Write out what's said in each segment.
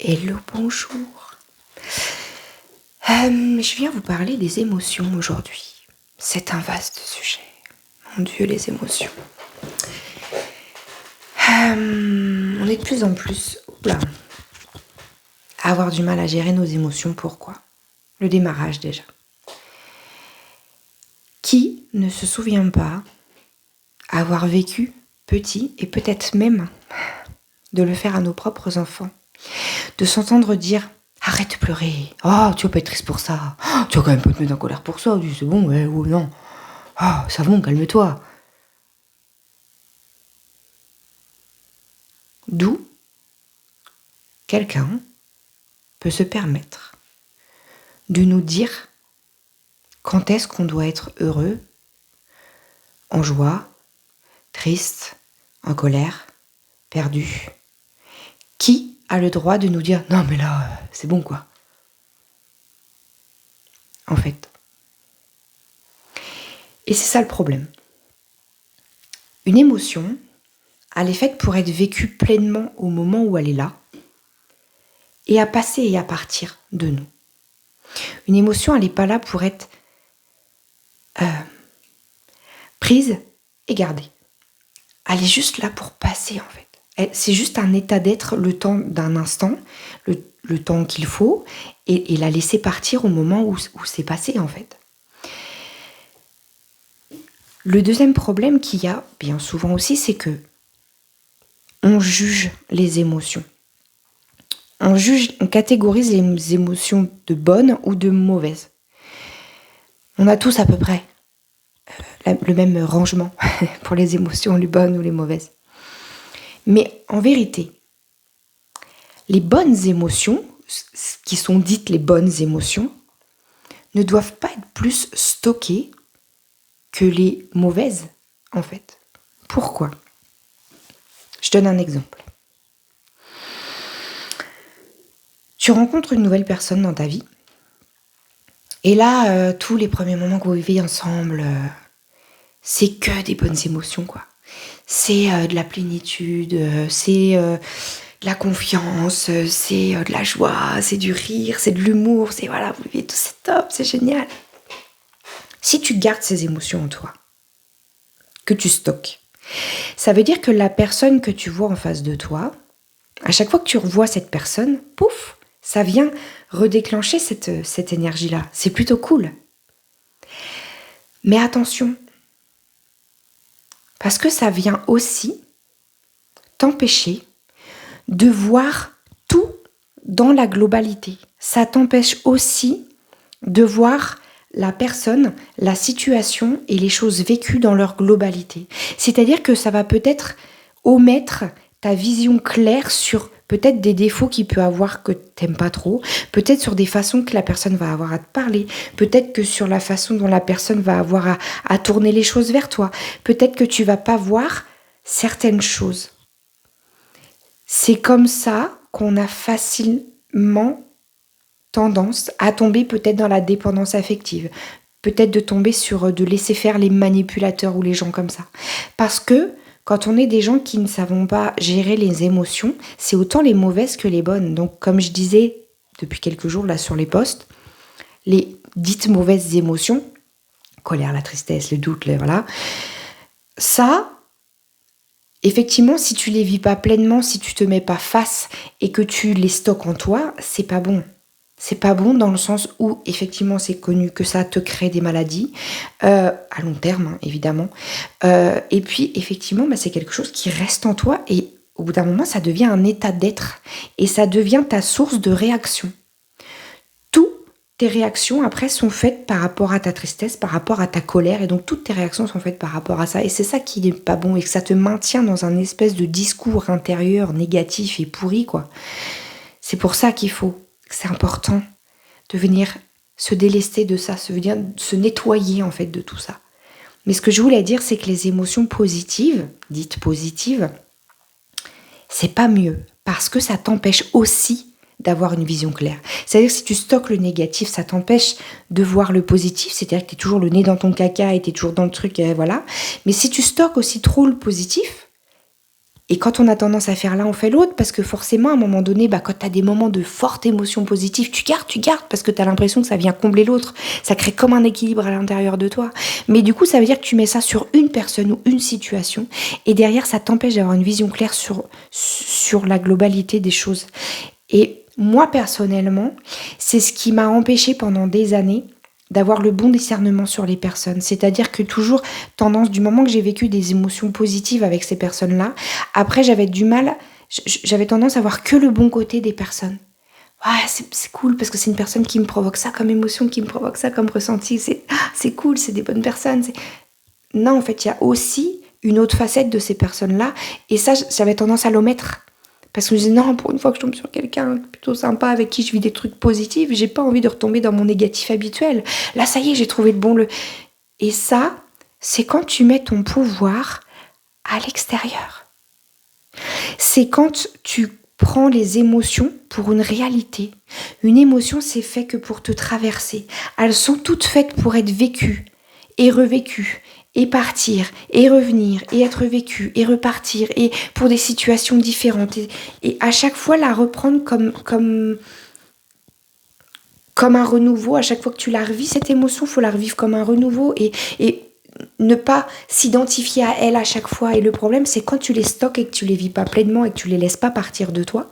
Hello, bonjour. Je viens vous parler des émotions aujourd'hui. C'est un vaste sujet. Mon Dieu, les émotions. On est de plus en plus à avoir du mal à gérer nos émotions. Pourquoi ? Le démarrage déjà. Qui ne se souvient pas avoir vécu petit et peut-être même de le faire à nos propres enfants, de s'entendre dire « Arrête de pleurer, oh, tu vas pas être triste pour ça, oh, tu vas quand même pas te mettre en colère pour ça, c'est bon, ouais, ou non, oh, ça va, calme-toi ». D'où quelqu'un peut se permettre de nous dire quand est-ce qu'on doit être heureux, en joie, triste, en colère, perdu. Qui a le droit de nous dire « Non mais là, c'est bon quoi ». En fait. Et c'est ça le problème. Une émotion, elle est faite pour être vécue pleinement au moment où elle est là et à passer et à partir de nous. Une émotion, elle n'est pas là pour être prise et gardée. Elle est juste là pour passer en fait. C'est juste un état d'être le temps d'un instant, le temps qu'il faut, et la laisser partir au moment où c'est passé en fait. Le deuxième problème qu'il y a bien souvent aussi, c'est que on juge les émotions. On catégorise les émotions de bonnes ou de mauvaises. On a tous à peu près le même rangement pour les émotions, les bonnes ou les mauvaises. Mais en vérité, les bonnes émotions, qui sont dites les bonnes émotions, ne doivent pas être plus stockées que les mauvaises, en fait. Pourquoi ? Je donne un exemple. Tu rencontres une nouvelle personne dans ta vie, et là, tous les premiers moments que vous vivez ensemble, c'est que des bonnes émotions, quoi. C'est de la plénitude, c'est de la confiance, c'est de la joie, c'est du rire, c'est de l'humour, c'est voilà, vous vivez tout, c'est top, c'est génial. Si tu gardes ces émotions en toi, que tu stockes, ça veut dire que la personne que tu vois en face de toi, à chaque fois que tu revois cette personne, pouf, ça vient redéclencher cette énergie-là. C'est plutôt cool. Mais attention, parce que ça vient aussi t'empêcher de voir tout dans la globalité. Ça t'empêche aussi de voir la personne, la situation et les choses vécues dans leur globalité. C'est-à-dire que ça va peut-être omettre ta vision claire sur peut-être des défauts qu'il peut avoir que t'aimes pas trop, peut-être sur des façons que la personne va avoir à te parler, peut-être que sur la façon dont la personne va avoir à tourner les choses vers toi, peut-être que tu vas pas voir certaines choses. C'est comme ça qu'on a facilement tendance à tomber peut-être dans la dépendance affective, peut-être de tomber sur de laisser faire les manipulateurs ou les gens comme ça. Parce que quand on est des gens qui ne savons pas gérer les émotions, c'est autant les mauvaises que les bonnes. Donc comme je disais depuis quelques jours là sur les posts, les dites mauvaises émotions, colère, la tristesse, le doute, voilà, ça, effectivement, si tu les vis pas pleinement, si tu te mets pas face et que tu les stockes en toi, c'est pas bon. C'est pas bon dans le sens où, effectivement, c'est connu que ça te crée des maladies, à long terme, hein, évidemment. Et puis, effectivement, c'est quelque chose qui reste en toi et au bout d'un moment, ça devient un état d'être et ça devient ta source de réaction. Toutes tes réactions, après, sont faites par rapport à ta tristesse, par rapport à ta colère et donc toutes tes réactions sont faites par rapport à ça. Et c'est ça qui n'est pas bon et que ça te maintient dans un espèce de discours intérieur négatif et pourri, quoi. C'est pour ça qu'il faut... C'est important de venir se délester de ça, se nettoyer en fait de tout ça. Mais ce que je voulais dire, c'est que les émotions positives, dites positives, c'est pas mieux parce que ça t'empêche aussi d'avoir une vision claire. C'est-à-dire que si tu stockes le négatif, ça t'empêche de voir le positif, c'est-à-dire que tu es toujours le nez dans ton caca et tu es toujours dans le truc, voilà. Mais si tu stockes aussi trop le positif, Et quand on a tendance à faire l'un, on fait l'autre, parce que forcément, à un moment donné, quand tu as des moments de forte émotion positive, tu gardes, parce que tu as l'impression que ça vient combler l'autre. Ça crée comme un équilibre à l'intérieur de toi. Mais du coup, ça veut dire que tu mets ça sur une personne ou une situation, et derrière, ça t'empêche d'avoir une vision claire sur la globalité des choses. Et moi, personnellement, c'est ce qui m'a empêché pendant des années d'avoir le bon discernement sur les personnes. C'est-à-dire que toujours, tendance, du moment que j'ai vécu des émotions positives avec ces personnes-là, après j'avais du mal, j'avais tendance à voir que le bon côté des personnes. Ouais, c'est cool parce que c'est une personne qui me provoque ça comme émotion, qui me provoque ça comme ressenti. C'est cool, c'est des bonnes personnes. Non, en fait, il y a aussi une autre facette de ces personnes-là. Et ça, j'avais tendance à l'omettre. Parce que je me disais, non, pour une fois que je tombe sur quelqu'un plutôt sympa avec qui je vis des trucs positifs, j'ai pas envie de retomber dans mon négatif habituel. Là, ça y est, j'ai trouvé le bon. Et ça, c'est quand tu mets ton pouvoir à l'extérieur. C'est quand tu prends les émotions pour une réalité. Une émotion, c'est fait que pour te traverser. Elles sont toutes faites pour être vécues et revécues. Et partir, et revenir, et être vécu, et repartir, et pour des situations différentes. Et à chaque fois, la reprendre comme un renouveau. À chaque fois que tu la revis, cette émotion, il faut la revivre comme un renouveau. Et ne pas s'identifier à elle à chaque fois. Et le problème, c'est quand tu les stockes et que tu les vis pas pleinement et que tu les laisses pas partir de toi,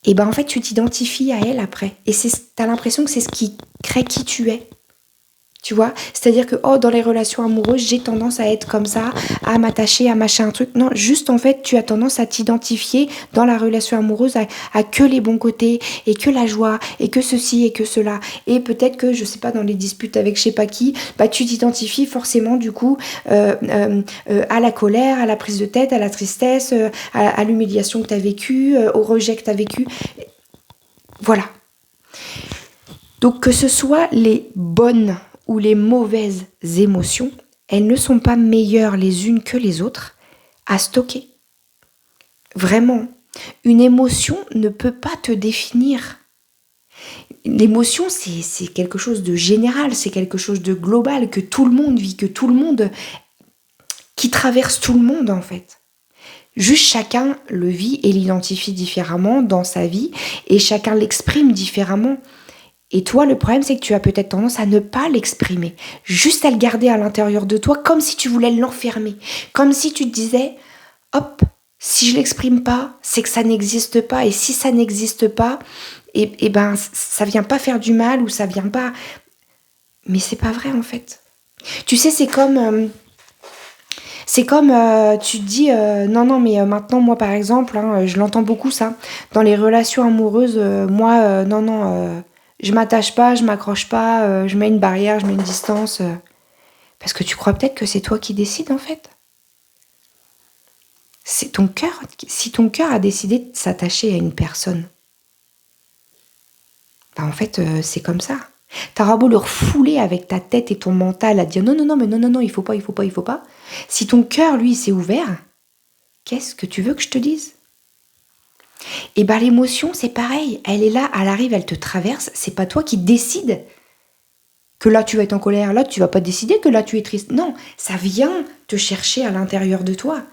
et en fait, tu t'identifies à elle après. Et t'as l'impression que c'est ce qui crée qui tu es. Tu vois, c'est-à-dire que dans les relations amoureuses, j'ai tendance à être comme ça, à m'attacher, à machin un truc. Non, juste en fait, tu as tendance à t'identifier dans la relation amoureuse à que les bons côtés et que la joie et que ceci et que cela. Et peut-être que, je sais pas, dans les disputes avec je sais pas qui, tu t'identifies forcément du coup à la colère, à la prise de tête, à la tristesse, à l'humiliation que tu as vécue, au rejet que tu as vécu. Voilà. Donc que ce soit les bonnes ou les mauvaises émotions, elles ne sont pas meilleures les unes que les autres à stocker. Vraiment, une émotion ne peut pas te définir. L'émotion, c'est quelque chose de général, c'est quelque chose de global, que tout le monde vit, qui traverse tout le monde en fait. Juste chacun le vit et l'identifie différemment dans sa vie et chacun l'exprime différemment. Et toi, le problème, c'est que tu as peut-être tendance à ne pas l'exprimer, juste à le garder à l'intérieur de toi, comme si tu voulais l'enfermer, comme si tu te disais, hop, si je l'exprime pas, c'est que ça n'existe pas, et si ça n'existe pas, ça vient pas faire du mal, ou ça vient pas... Mais c'est pas vrai, en fait. Tu sais, c'est comme tu te dis, non, mais maintenant, moi, par exemple, je l'entends beaucoup, ça, dans les relations amoureuses, je m'attache pas, je m'accroche pas, je mets une barrière, je mets une distance. Parce que tu crois peut-être que c'est toi qui décides, en fait. C'est ton cœur. Si ton cœur a décidé de s'attacher à une personne, en fait, c'est comme ça. T'auras beau le refouler avec ta tête et ton mental à dire non, il faut pas. Si ton cœur, lui, s'est ouvert, qu'est-ce que tu veux que je te dise ? Et l'émotion, c'est pareil. Elle est là, elle arrive, elle te traverse. C'est pas toi qui décides que là, tu vas être en colère. Là, tu vas pas décider que là, tu es triste. Non, ça vient te chercher à l'intérieur de toi.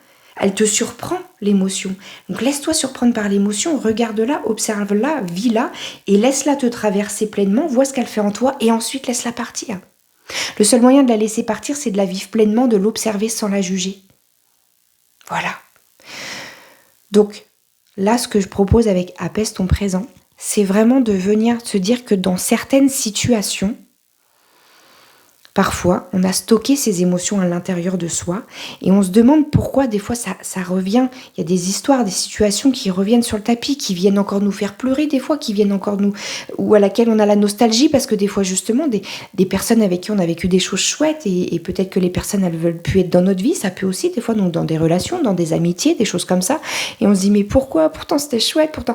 Elle te surprend, l'émotion. Donc, laisse-toi surprendre par l'émotion. Regarde-la, observe-la, vis-la et laisse-la te traverser pleinement. Vois ce qu'elle fait en toi et ensuite, laisse-la partir. Le seul moyen de la laisser partir, c'est de la vivre pleinement, de l'observer sans la juger. Voilà. Donc, là, ce que je propose avec Apaise ton présent, c'est vraiment de venir se dire que dans certaines situations, parfois, on a stocké ces émotions à l'intérieur de soi et on se demande pourquoi des fois ça revient. Il y a des histoires, des situations qui reviennent sur le tapis, qui viennent encore nous faire pleurer des fois, qui viennent encore ou à laquelle on a la nostalgie parce que des fois justement des personnes avec qui on a vécu des choses chouettes et peut-être que les personnes elles veulent plus être dans notre vie, ça peut aussi des fois donc dans des relations, dans des amitiés, des choses comme ça et on se dit mais pourquoi ? Pourtant c'était chouette, pourtant...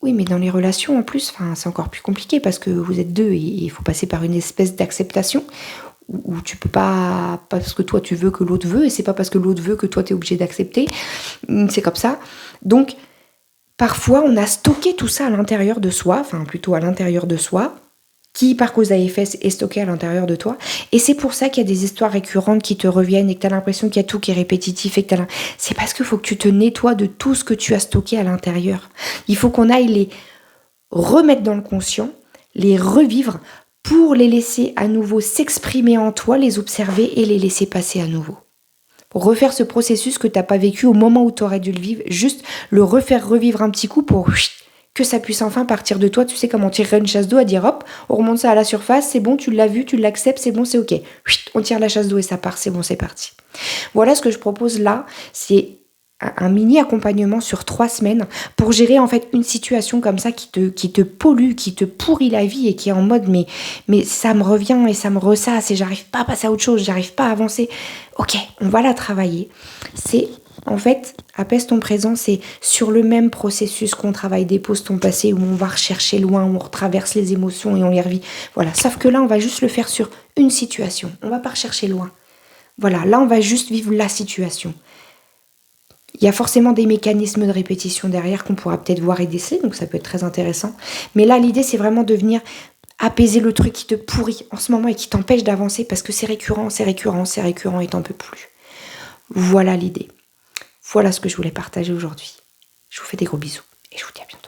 Oui, mais dans les relations en plus, c'est encore plus compliqué parce que vous êtes deux et il faut passer par une espèce d'acceptation où tu peux pas parce que toi tu veux que l'autre veut et c'est pas parce que l'autre veut que toi t'es obligé d'accepter, c'est comme ça. Donc parfois on a stocké tout ça à l'intérieur de soi, plutôt à l'intérieur de soi, qui, par cause à effet, est stocké à l'intérieur de toi. Et c'est pour ça qu'il y a des histoires récurrentes qui te reviennent et que tu as l'impression qu'il y a tout qui est répétitif. Et que c'est parce qu'il faut que tu te nettoies de tout ce que tu as stocké à l'intérieur. Il faut qu'on aille les remettre dans le conscient, les revivre pour les laisser à nouveau s'exprimer en toi, les observer et les laisser passer à nouveau. Pour refaire ce processus que tu n'as pas vécu au moment où tu aurais dû le vivre, juste le refaire revivre un petit coup pour que ça puisse enfin partir de toi. Tu sais, comme on tirerait une chasse d'eau, à dire hop, on remonte ça à la surface, c'est bon, tu l'as vu, tu l'acceptes, c'est bon, c'est ok. On tire la chasse d'eau et ça part, c'est bon, c'est parti. Voilà ce que je propose là, c'est un mini accompagnement sur 3 semaines pour gérer en fait une situation comme ça qui te pollue, qui te pourrit la vie et qui est en mode mais ça me revient et ça me ressasse et j'arrive pas à passer à autre chose, j'arrive pas à avancer. Ok, on va la travailler. C'est en fait, apaise ton présent, c'est sur le même processus qu'on travaille dépose ton passé, où on va rechercher loin, où on retraverse les émotions et on les revit. Voilà, sauf que là, on va juste le faire sur une situation. On va pas rechercher loin. Voilà, là, on va juste vivre la situation. Il y a forcément des mécanismes de répétition derrière qu'on pourra peut-être voir et déceler, donc ça peut être très intéressant. Mais là, l'idée, c'est vraiment de venir apaiser le truc qui te pourrit en ce moment et qui t'empêche d'avancer parce que c'est récurrent et t'en peux plus. Voilà l'idée. Voilà ce que je voulais partager aujourd'hui. Je vous fais des gros bisous et je vous dis à bientôt.